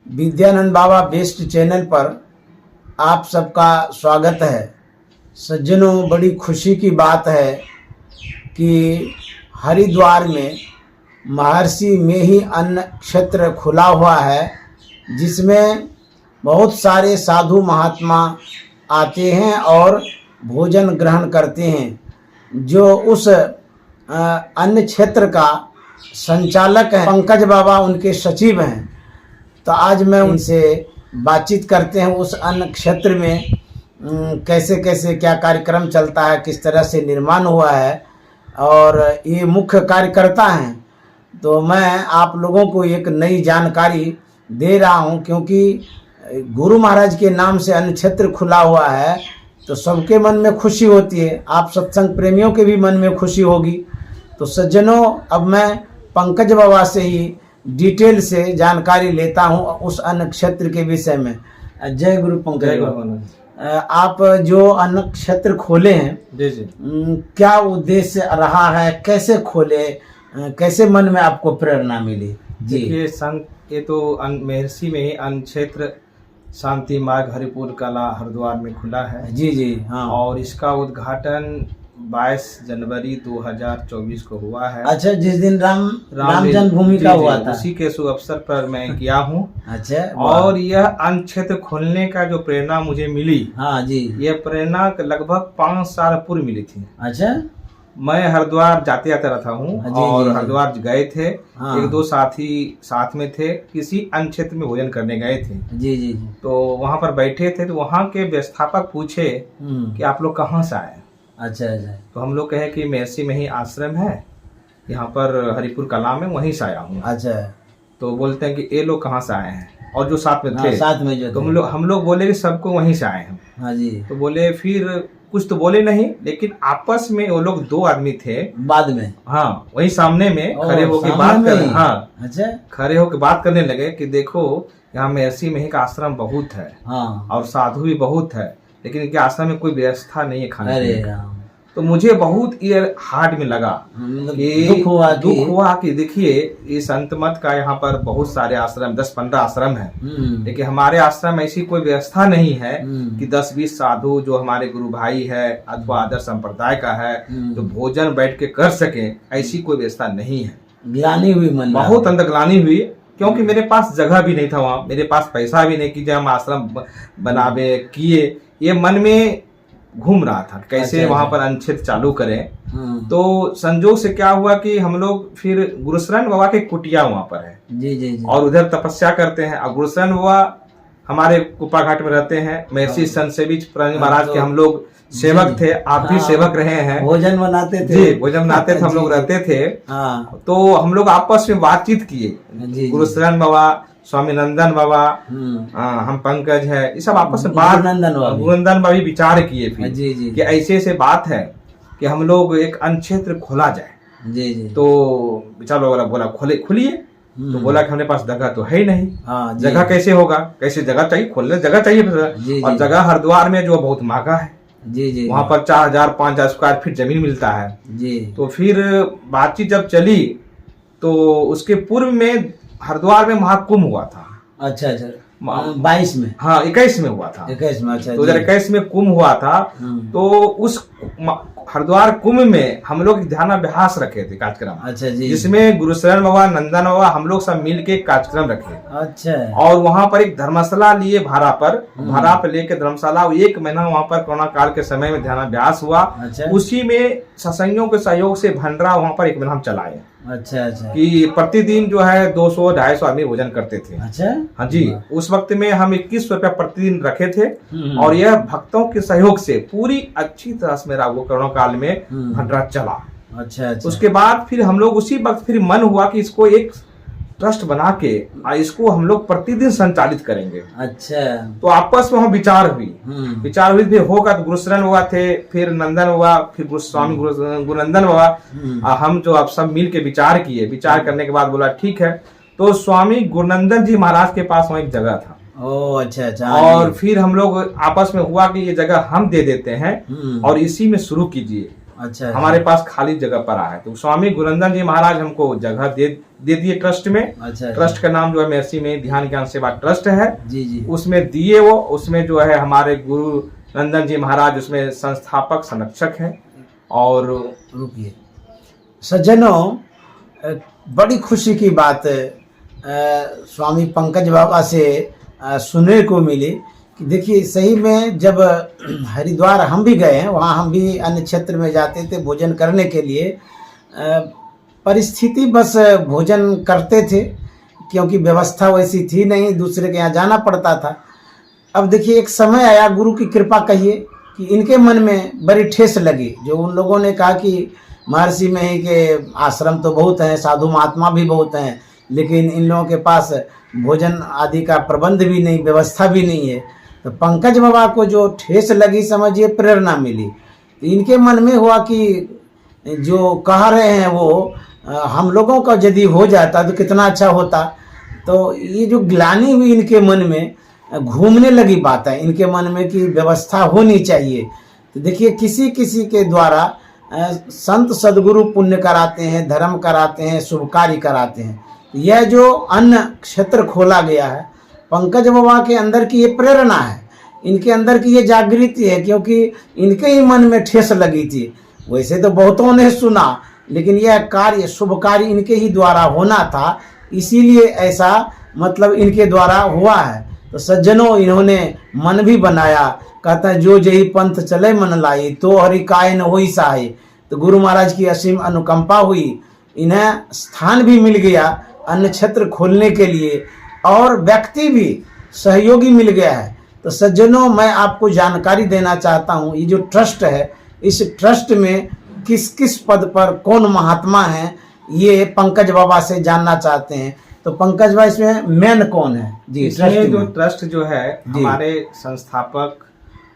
विद्यानंद बाबा best channel पर आप सबका स्वागत है। सज्जनों, बड़ी खुशी की बात है कि हरिद्वार में महर्षि में ही अन्न क्षेत्र खुला हुआ है, जिसमें बहुत सारे साधु महात्मा आते हैं और भोजन ग्रहण करते हैं। जो उस अन्न क्षेत्र का संचालक है पंकज बाबा, उनके सचिव हैं। तो आज मैं उनसे बातचीत करते हैं उस अन्न क्षेत्र में कैसे कैसे क्या कार्यक्रम चलता है, किस तरह से निर्माण हुआ है, और ये मुख्य कार्यकर्ता हैं। तो मैं आप लोगों को एक नई जानकारी दे रहा हूं, क्योंकि गुरु महाराज के नाम से अन्न क्षेत्र खुला हुआ है तो सबके मन में खुशी होती है। आप सत्संग प्रेमियों के भी मन में खुशी होगी। तो सज्जनों, अब मैं पंकज बाबा से ही डिटेल से जानकारी लेता हूं उस अन्न क्षेत्र के विषय में। जय गुरु पंकज बाबा। आप जो अन्न क्षेत्र खोले हैं, जी जी, क्या उद्देश्य रहा है, कैसे खोले, कैसे मन में आपको प्रेरणा मिली? जी, ये तो महर्षि में ही अन्न क्षेत्र शांति मार्ग हरिपुर कला हरिद्वार में खुला है। जी जी, हाँ। और इसका उद्घाटन 22 जनवरी 2024 को हुआ है। अच्छा, जिस दिन राम जन्मभूमि का हुआ था, उसी के शुभ अवसर पर मैं किया हूँ। अच्छा, और यह अन्न क्षेत्र खोलने का जो प्रेरणा मुझे मिली, हाँ जी, यह प्रेरणा लगभग 5 साल पूर्व मिली थी। अच्छा, मैं हरिद्वार जाते आते रहता हूँ और हरिद्वार गए थे। हाँ। 1-2 साथी साथ में थे, किसी अन्य क्षेत्र में भोजन करने गए थे। जी जी, तो वहाँ पर बैठे थे, तो वहाँ के व्यवस्थापक पूछे कि आप लोग कहाँ से आए? अच्छा अच्छा। तो हम लोग कहे कि महर्षि में ही आश्रम है यहाँ पर हरिपुर कला में, वहीं से आया हूँ। अच्छा। तो बोलते हैं कि ये लोग कहाँ से आए हैं, और जो साथ में थे, हाँ, साथ में जो तो हम लोग बोले कि सबको वहीं से आए हैं। हाँ जी। तो बोले, फिर कुछ तो बोले नहीं, लेकिन आपस में वो लोग 2 आदमी थे बाद में, हाँ, वही सामने में खड़े होकर बात कर रहे। हाँ, अच्छा, खड़े होकर बात करने लगे कि देखो यहाँ महर्षि में ही का आश्रम बहुत है, हाँ, और साधु भी बहुत है, लेकिन इनके आश्रम में कोई व्यवस्था नहीं है खाने अरे की। तो मुझे बहुत ये हार्ड में लगा कि दुख हुआ कि देखिए इस अंत मत का यहाँ पर बहुत सारे आश्रम 10-15 आश्रम है, लेकिन हमारे आश्रम ऐसी कोई व्यवस्था नहीं है कि 10-20 साधु जो हमारे गुरु भाई है अथवा आदर्श संप्रदाय का है जो भोजन बैठ के कर सके, ऐसी कोई व्यवस्था नहीं है। ग्लानि हुई मन, बहुत अंदर ग्लानि हुई, क्योंकि मेरे पास जगह भी नहीं था वहाँ, मेरे पास पैसा भी नहीं कि जब हम आश्रम बनावे किए, ये मन में घूम रहा था कैसे वहां पर अन्न क्षेत्र चालू करें। तो संजोग से क्या हुआ कि हम लोग फिर गुरुशरण बाबा के कुटिया वहां पर है, जी जी जी, और उधर तपस्या करते हैं। और गुरुशरण बाबा हमारे कुप्पा घाट में रहते हैं। महर्षि संत सेवी महाराज के हम लोग सेवक थे, आप भी सेवक रहे हैं। भोजन बनाते थे, जी, भोजन बनाते थे, हम लोग रहते थे। तो हम लोग आपस में बातचीत किए, गुरुशरण बाबा, स्वामी नंदन बाबा, हम पंकज है, ये सब आपस में बात, गुरुनंदन बाबा भी विचार किए फिर कि ऐसे ऐसे बात है कि हम लोग एक अन्न क्षेत्र खोला जाए। जी जी। तो विचार वाला बोला खोलिए। तो बोला कि हमारे पास जगह तो है ही नहीं। जगह कैसे होगा, कैसे जगह चाहिए, खोलने जगह चाहिए। और जगह हरिद्वार में जो बहुत महंगा है, जी जी, वहां पर 4000-5000 स्क्वायर फीट जमीन मिलता है। जी। तो फिर बातचीत जब चली तो उसके पूर्व में हरिद्वार में महाकुंभ हुआ था। अच्छा अच्छा, 22 में, हाँ 21 में हुआ था। 21 में, अच्छा, 2021 में कुंभ हुआ था। तो उस हरिद्वार कुंभ में हम लोग ध्यानाभ्यास रखे थे कार्यक्रम। अच्छा जी, जिसमें गुरुशरण बाबा, नंदन बाबा, हम लोग सब मिल के कार्यक्रम रखे। अच्छा। और वहाँ पर एक धर्मशाला लिए भाड़ा पर लेके धर्मशाला 1 महीना वहाँ पर कोरोना काल के समय में ध्यानाभ्यास हुआ। अच्छा। उसी में सत्संगियों के सहयोग से भंडारा वहाँ पर 1 महीना हम चलाए। अच्छा अच्छा, कि प्रतिदिन जो है 200-250 आदमी भोजन करते थे। अच्छा, हाँ जी। उस वक्त में हम 21 रुपया प्रतिदिन रखे थे, और यह भक्तों के सहयोग से पूरी अच्छी तरह से मेरा वो कोरोना काल में भंडारा चला। अच्छा अच्छा। उसके बाद फिर हम लोग उसी वक्त फिर मन हुआ कि इसको एक ट्रस्ट बना के इसको हम लोग प्रतिदिन संचालित करेंगे। अच्छा। तो आपस में हम विचार हुई फिर होगा। तो गुरुशरण हुआ थे, फिर नंदन हुआ, फिर स्वामी गुरुनंदन हुआ, हम जो आप सब मिल के विचार किए। विचार करने के बाद बोला ठीक है। तो स्वामी गुरुनंदन जी महाराज के पास वहाँ एक जगह था। ओह, अच्छा अच्छा। और फिर हम लोग आपस में हुआ कि ये जगह हम दे देते हैं और इसी में शुरू कीजिए। अच्छा, हमारे पास खाली जगह पड़ा है, तो स्वामी गुरुनंदन जी महाराज हमको जगह दे दिए ट्रस्ट में। अच्छा, ट्रस्ट का नाम जो है महर्षि में ध्यान ज्ञान सेवा ट्रस्ट है। जी जी। उसमें दिए वो, उसमें जो है हमारे गुरु नंदन जी महाराज उसमें संस्थापक संरक्षक हैं। और रुकिए सज्जनों, बड़ी खुशी की बात स्वामी पंकज बाबा से सुनने को मिली कि देखिए सही में जब हरिद्वार हम भी गए हैं, वहाँ हम भी अन्य क्षेत्र में जाते थे भोजन करने के लिए, परिस्थिति बस भोजन करते थे क्योंकि व्यवस्था वैसी थी नहीं, दूसरे के यहाँ जाना पड़ता था। अब देखिए एक समय आया, गुरु की कृपा कहिए कि इनके मन में बड़ी ठेस लगी, जो उन लोगों ने कहा कि महर्षि में ही के आश्रम तो बहुत हैं, साधु महात्मा भी बहुत हैं, लेकिन इन लोगों के पास भोजन आदि का प्रबंध भी नहीं, व्यवस्था भी नहीं है। तो पंकज बाबा को जो ठेस लगी, समझिए प्रेरणा मिली, तो इनके मन में हुआ कि जो कह रहे हैं वो हम लोगों का यदि हो जाता तो कितना अच्छा होता। तो ये जो ग्लानि हुई इनके मन में, घूमने लगी बात है इनके मन में कि व्यवस्था होनी चाहिए। तो देखिए किसी किसी के द्वारा संत सदगुरु पुण्य कराते हैं, धर्म कराते हैं, शुभ कार्य कराते हैं। यह जो अन्न क्षेत्र खोला गया है, पंकज बाबा के अंदर की ये प्रेरणा है, इनके अंदर की ये जागृति है, क्योंकि इनके ही मन में ठेस लगी थी। वैसे तो बहुतों ने सुना, लेकिन यह कार्य, शुभ कार्य इनके ही द्वारा होना था, इसीलिए ऐसा मतलब इनके द्वारा हुआ है। तो सज्जनों, इन्होंने मन भी बनाया, कहता है जो जही पंथ चले मन लाई, तो हरि काय न होई सहाय। तो गुरु महाराज की असीम अनुकंपा हुई, इन्हें स्थान भी मिल गया अन्य क्षेत्र खोलने के लिए, और व्यक्ति भी सहयोगी मिल गया है। तो सज्जनों, मैं आपको जानकारी देना चाहता हूँ, ये जो ट्रस्ट है, इस ट्रस्ट में किस किस पद पर कौन महात्मा हैं, ये पंकज बाबा से जानना चाहते हैं। तो पंकज भाई, इसमें मेन कौन है जी? इसमें जो ट्रस्ट जो है हमारे संस्थापक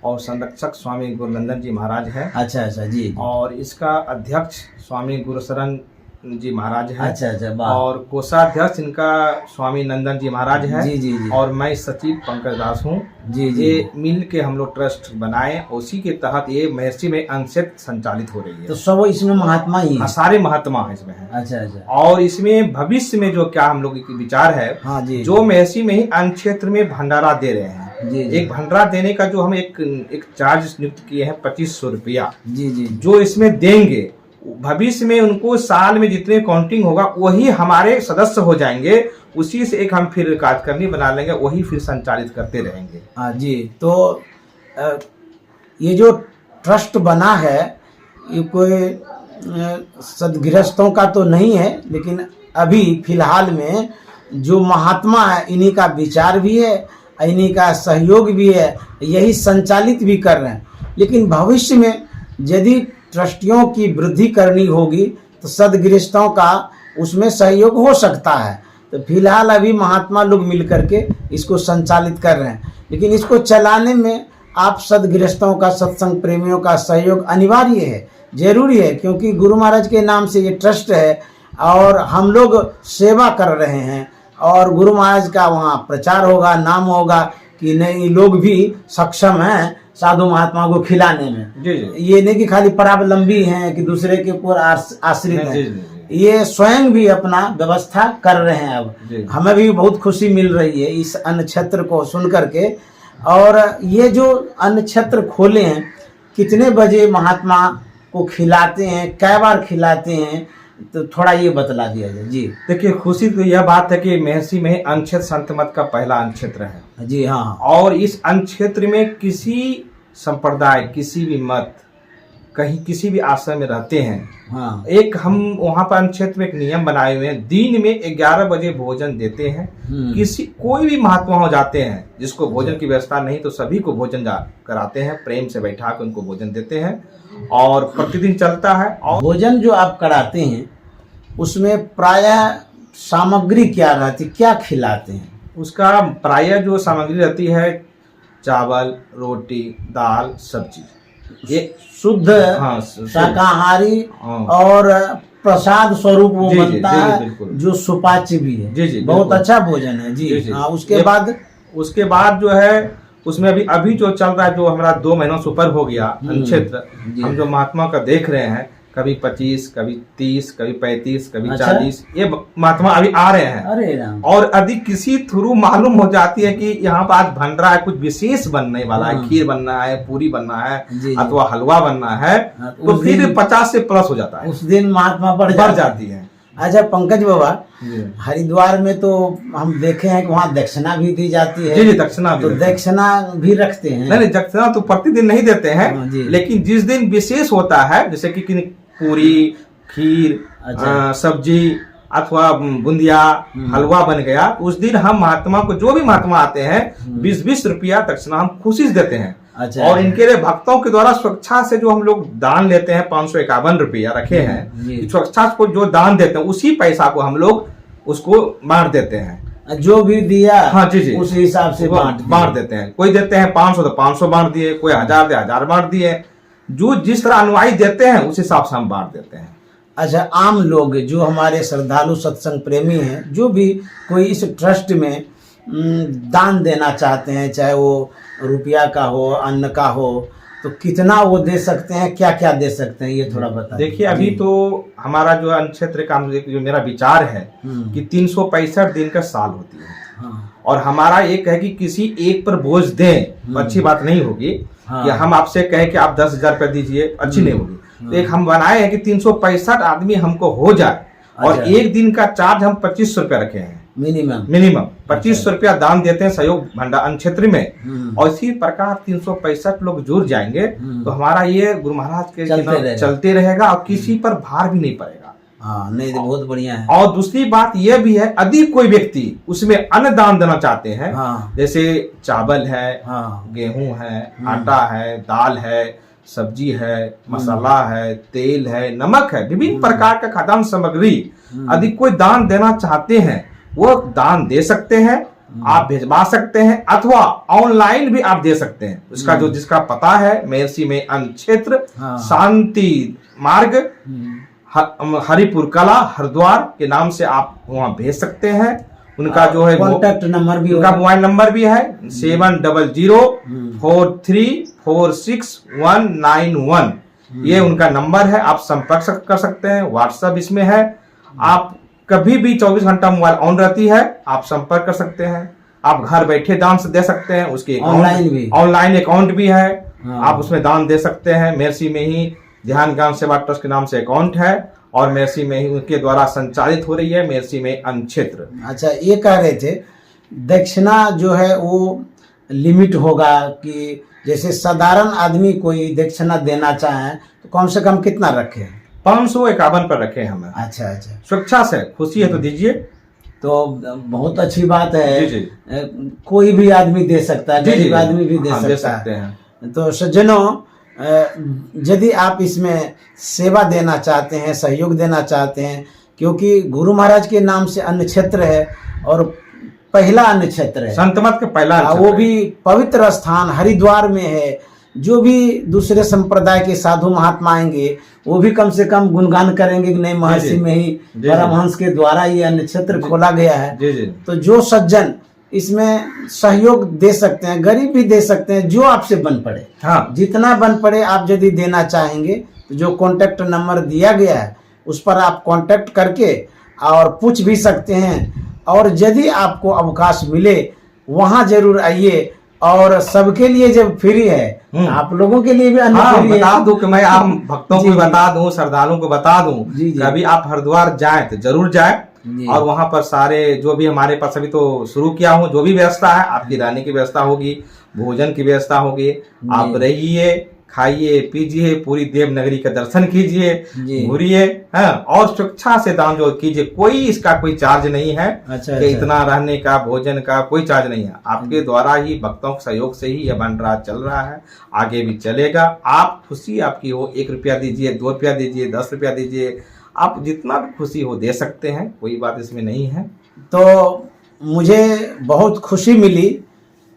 और संरक्षक स्वामी गुरुनंदन जी महाराज है। अच्छा अच्छा जी। और इसका अध्यक्ष स्वामी गुरुशरण जी महाराज है। अच्छा अच्छा। और कोषाध्यक्ष इनका स्वामी नंदन जी महाराज है। जी जी जी। और मैं सचिव पंकज दास हूँ। जी जी। ये मिल के हम लोग ट्रस्ट बनाए, उसी के तहत ये महर्षि में अंशत संचालित हो रही है। तो सब इसमें महात्मा ही है? सारे महात्मा है इसमें है। अच्छा अच्छा। और इसमें भविष्य में जो क्या हम लोग की विचार है, हाँ जी, जो महर्षि में ही अन्य क्षेत्र में भंडारा दे रहे हैं। जी जी। एक भंडारा देने का जो हम एक चार्ज नियुक्त किए हैं 2500 रुपया, जी जी, जो इसमें देंगे, भविष्य में उनको साल में जितने काउंटिंग होगा वही हमारे सदस्य हो जाएंगे, उसी से एक हम फिर कार्यकारिणी बना लेंगे, वही फिर संचालित करते रहेंगे। हाँ जी। तो ये जो ट्रस्ट बना है, ये कोई सदगृहस्थों का तो नहीं है, लेकिन अभी फिलहाल में जो महात्मा है, इन्हीं का विचार भी है, इन्हीं का सहयोग भी है, यही संचालित भी कर रहे हैं। लेकिन भविष्य में यदि ट्रस्टियों की वृद्धि करनी होगी तो सदगृहस्थों का उसमें सहयोग हो सकता है। तो फिलहाल अभी महात्मा लोग मिल करके इसको संचालित कर रहे हैं, लेकिन इसको चलाने में आप सदगृहस्थों का, सत्संग प्रेमियों का सहयोग अनिवार्य है, जरूरी है, क्योंकि गुरु महाराज के नाम से ये ट्रस्ट है और हम लोग सेवा कर रहे हैं, और गुरु महाराज का वहाँ प्रचार होगा, नाम होगा कि नहीं, लोग भी सक्षम हैं साधु महात्मा को खिलाने में। जी जी। ये नहीं कि खाली परावलंबी हैं कि दूसरे के ऊपर आश्रित हैं। जी जी। ये स्वयं भी अपना व्यवस्था कर रहे हैं। अब हमें भी बहुत खुशी मिल रही है इस अन्न क्षेत्र को सुन करके। और ये जो अन्न क्षेत्र खोले हैं, कितने बजे महात्मा को खिलाते हैं, कै बार खिलाते हैं, तो थोड़ा ये बतला दिया जाए जी। देखिए, खुशी तो यह बात है कि महर्षि में अन्न क्षेत्र संत मत का पहला अन्न क्षेत्र है। जी हाँ। और इस अन्न क्षेत्र में किसी संप्रदाय, किसी भी मत, कहीं किसी भी आश्रम में रहते हैं, हाँ, एक हम वहाँ पर अन्न क्षेत्र में एक नियम बनाए हुए हैं, दिन में 11 बजे भोजन देते हैं। कोई भी महात्मा हो जाते हैं जिसको भोजन की व्यवस्था नहीं, तो सभी को भोजन कराते हैं, प्रेम से बैठा कर उनको भोजन देते हैं, और प्रतिदिन चलता है। और भोजन जो आप कराते हैं उसमें प्रायः सामग्री क्या रहती, क्या खिलाते हैं? उसका प्रायः जो सामग्री रहती है, चावल, रोटी, दाल, सब्जी, ये शुद्ध शाकाहारी हाँ। और प्रसाद स्वरूप वो बनता है, जो सुपाच्य भी है। जी जी, बहुत अच्छा भोजन है जी। हाँ, उसके बाद जो है उसमें अभी अभी जो चल रहा है, जो हमारा 2 महीनों से ऊपर हो गया क्षेत्र, हम जो महात्मा का देख रहे हैं, कभी 25, कभी 30, कभी 35, कभी 40, ये महात्मा अभी आ रहे हैं। अरे राम। और यदि किसी थ्रू मालूम हो जाती है कि यहाँ पर आज भंडारा है, कुछ विशेष बनने वाला है, खीर बनना है, पूरी बनना है, अथवा हलवा बनना है, तो फिर 50 से प्लस हो जाता है, उस दिन महात्मा बढ़ जाती है। अच्छा पंकज बाबा, हरिद्वार में तो हम देखे हैं कि वहाँ दक्षिणा भी दी जाती है। जी, दक्षिणा भी। तो दक्षिणा भी रखते हैं? नहीं, दक्षिणा तो प्रतिदिन नहीं देते हैं, लेकिन जिस दिन विशेष होता है, जैसे कि पूरी, खीर, सब्जी अथवा बुंदिया, हलवा बन गया, उस दिन हम महात्मा को, जो भी महात्मा आते हैं, 20-20 रुपया दक्षिणा हम खुशी से देते हैं। अच्छा। और इनके लिए भक्तों के द्वारा स्वेच्छा से जो हम लोग दान लेते हैं, 551 रुपया रखे हैं, स्वेच्छा को जो दान देते हैं, उसी पैसा को हम लोग उसको बांट देते हैं। जो भी दिया, हाँ जी, उस हिसाब से बांट देते हैं। कोई देते हैं 500 तो 500 बांट दिए, कोई 1000 दे 1000 बांट दिए, जो जिस तरह अनुयायी देते हैं उस हिसाब से हम बांट देते हैं। अच्छा, आम लोग जो हमारे श्रद्धालु सत्संग प्रेमी हैं, जो भी कोई इस ट्रस्ट में दान देना चाहते हैं, चाहे वो रुपया का हो, अन्न का हो, तो कितना वो दे सकते हैं, क्या क्या दे सकते हैं, ये थोड़ा बता। देखिए, अभी तो हमारा जो अन्न क्षेत्र का जो मेरा विचार है कि 365 दिन का साल होती है। हाँ। और हमारा एक है कि किसी एक पर बोझ दें, अच्छी बात नहीं होगी। हाँ। कि हम आपसे कहें कि आप 10,000 रुपये दीजिए, अच्छी नहीं होगी। तो एक हम बनाए हैं कि 365 आदमी हमको हो जाए, और एक दिन का चार्ज हम 2500 रुपया रखे हैं मिनिमम 2500 रुपया दान देते हैं सहयोग भंडार क्षेत्र में। और इसी प्रकार 365 लोग जुड़ जाएंगे तो हमारा ये गुरु महाराज के चलते रहेगा और किसी पर भार भी नहीं पड़ेगा। हाँ, नहीं तो बहुत बढ़िया है। और दूसरी बात यह भी है, यदि कोई व्यक्ति उसमें अन्न दान देना चाहते हैं, जैसे चावल है, गेहूं है, आटा है, दाल है, सब्जी है, मसाला है, तेल है, नमक है, विभिन्न प्रकार का खाद्यान्न सामग्री यदि कोई दान देना चाहते हैं, वो दान दे सकते हैं, आप भिजवा सकते हैं, अथवा ऑनलाइन भी आप दे सकते हैं। उसका जो जिसका पता है, महर्षि में अन्न क्षेत्र, शांति मार्ग, हरिपुर कला, हरिद्वार के नाम से आप वहां भेज सकते हैं। उनका जो है कॉन्टैक्ट नंबर भी, उनका मोबाइल नंबर भी है 7004361991। ये उनका नंबर है, आप संपर्क कर सकते हैं। व्हाट्सएप इसमें है, आप कभी भी 24 घंटा मोबाइल ऑन रहती है, आप संपर्क कर सकते हैं। आप घर बैठे दान से दे सकते हैं, उसके ऑनलाइन अकाउंट भी है, आप उसमें दान दे सकते हैं। महर्षि में ही ध्यान ज्ञान सेवा ट्रस्ट के नाम से अकाउंट है, और महर्षि में ही उनके द्वारा संचालित हो रही है महर्षि में अन्न क्षेत्र। अच्छा, ये कह रहे थे दक्षिणा जो है वो लिमिट होगा कि जैसे साधारण आदमी कोई दक्षिणा देना चाहे तो कम से कम कितना रखे? 551 पर रखे हैं हमें। अच्छा अच्छा, स्वेच्छा से, खुशी है तो दीजिए। तो बहुत अच्छी बात है। जी। कोई भी आदमी दे सकता है, गरीब आदमी भी दे सकते हैं। तो सज्जनों, यदि आप इसमें सेवा देना चाहते हैं, सहयोग देना चाहते हैं, क्योंकि गुरु महाराज के नाम से अन्न क्षेत्र है और पहला अन्न क्षेत्र है, संत मत के पहला, वो भी पवित्र स्थान हरिद्वार में है। जो भी दूसरे संप्रदाय के साधु महात्मा आएंगे वो भी कम से कम गुणगान करेंगे कि नहीं, महर्षि में ही परमहंस के द्वारा ये अन्न क्षेत्र खोला गया है। तो जो सज्जन इसमें सहयोग दे सकते हैं, गरीब भी दे सकते हैं, जो आपसे बन पड़े। हाँ, जितना बन पड़े आप यदि देना चाहेंगे तो जो कॉन्टेक्ट नंबर दिया गया है उस पर आप कॉन्टेक्ट करके और पूछ भी सकते हैं। और यदि आपको अवकाश मिले वहां जरूर आइए। और सबके लिए जब फ्री है, आप लोगों के लिए भी अन्न फ्री है। बता दूं कि मैं आम भक्तों को बता दूं, श्रद्धालुओं को बता दूं, कभी आप हरिद्वार जाएं तो जरूर जाएं। और वहां पर सारे जो भी हमारे पास अभी तो शुरू किया हूं, जो भी व्यवस्था है, आपकी रहने की व्यवस्था होगी, भोजन की व्यवस्था होगी, आप रहिए, खाइए, पीजिए, पूरी देवनगरी का दर्शन कीजिए, घूरिए, और स्वेच्छा से दान जो कीजिए। कोई इसका कोई चार्ज नहीं है। अच्छा, कि इतना रहने का, भोजन का कोई चार्ज नहीं है। आपके द्वारा ही, भक्तों के सहयोग से ही यह भंडारा चल रहा है, आगे भी चलेगा। आप खुशी आपकी हो, 1 रुपया दीजिए, 2 रुपया दीजिए, 10 रुपया दीजिए, आप जितना भी खुशी हो दे सकते हैं, कोई बात इसमें नहीं है। तो मुझे बहुत खुशी मिली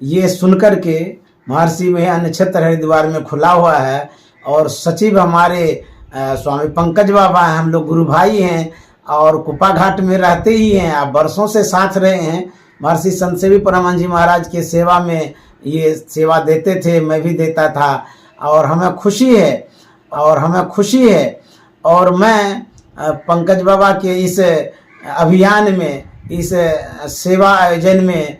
ये सुनकर के। महर्षि में अन्न क्षेत्र हरिद्वार में खुला हुआ है और सचिव हमारे स्वामी पंकज बाबा हैं, हम लोग गुरु भाई हैं और कुपा घाट में रहते ही हैं। आप वर्षों से साथ रहे हैं। महर्षि संत सेवी परमहंस जी महाराज के सेवा में ये सेवा देते थे, मैं भी देता था, और हमें खुशी है और मैं पंकज बाबा के इस अभियान में, इस सेवा आयोजन में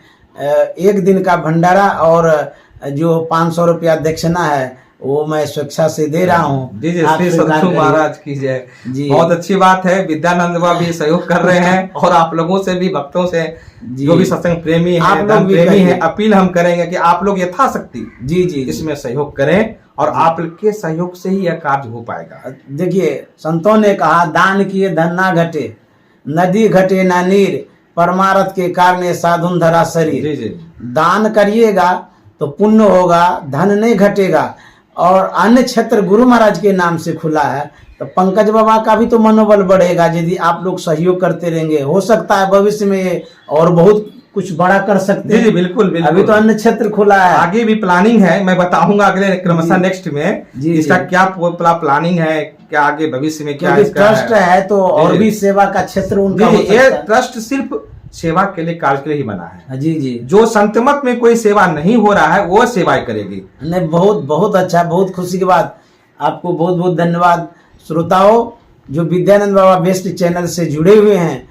1 दिन का भंडारा और जो 500 रुपया दक्षिणा है वो मैं स्वेच्छा से दे रहा हूँ। जी श्री सद्गुरु महाराज की जय। बहुत अच्छी बात है, विद्यानंद बाबा भी सहयोग कर रहे हैं और आप लोगों से भी, भक्तों से, जो भी सत्संग प्रेमी हैं, धर्म प्रेमी हैं, अपील हम करेंगे कि आप लोग यथाशक्ति जी इसमें सहयोग करें और आपके सहयोग से ही यह कार्य हो पाएगा। देखिए, संतों ने कहा, दान किए धन ना घटे, नदी घटे ना नीर, परमारथ के कारण साधुन धरा शरीर। जी। दान करिएगा तो पुण्य होगा, धन नहीं घटेगा, और अन्य क्षेत्र गुरु महाराज के नाम से खुला है, तो पंकज बाबा का भी तो मनोबल बढ़ेगा यदि आप लोग सहयोग करते रहेंगे। हो सकता है भविष्य में और बहुत कुछ बड़ा कर सकते हैं। जी बिल्कुल। अभी तो अन्य क्षेत्र खुला है, आगे भी प्लानिंग है, मैं बताऊंगा अगले क्रमशः नेक्स्ट में इसका क्या प्लानिंग है, क्या आगे भविष्य में क्या ट्रस्ट है तो और भी सेवा का क्षेत्र उनका। ये ट्रस्ट सिर्फ सेवा के लिए, कार्य के लिए ही बना है। जी। जो संतमत में कोई सेवा नहीं हो रहा है वो सेवाएं करेगी। नहीं, बहुत अच्छा, बहुत खुशी की बात। आपको बहुत बहुत धन्यवाद। श्रोताओं, जो विद्यानंद बाबा बेस्ट चैनल से जुड़े हुए हैं,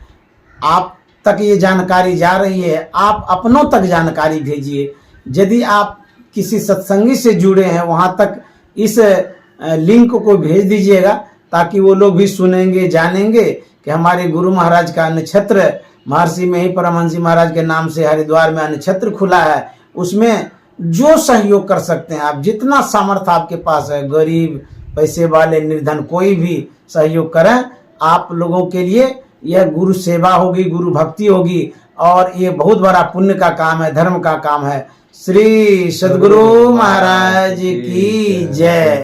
आप तक ये जानकारी जा रही है, आप अपनों तक जानकारी भेजिए। यदि आप किसी सत्संगी से जुड़े हैं, वहाँ तक इस लिंक को भेज दीजिएगा, ताकि वो लोग भी सुनेंगे, जानेंगे कि हमारे गुरु महाराज का अन्य क्षेत्र, महर्षि में ही परमहंस महाराज के नाम से हरिद्वार में अन्य क्षेत्र खुला है। उसमें जो सहयोग कर सकते हैं आप, जितना सामर्थ्य आपके पास है, गरीब, पैसे वाले, निर्धन, कोई भी सहयोग करें। आप लोगों के लिए यह गुरु सेवा होगी, गुरु भक्ति होगी, और ये बहुत बड़ा पुण्य का काम है, धर्म का काम है। श्री सद्गुरु महाराज की जय।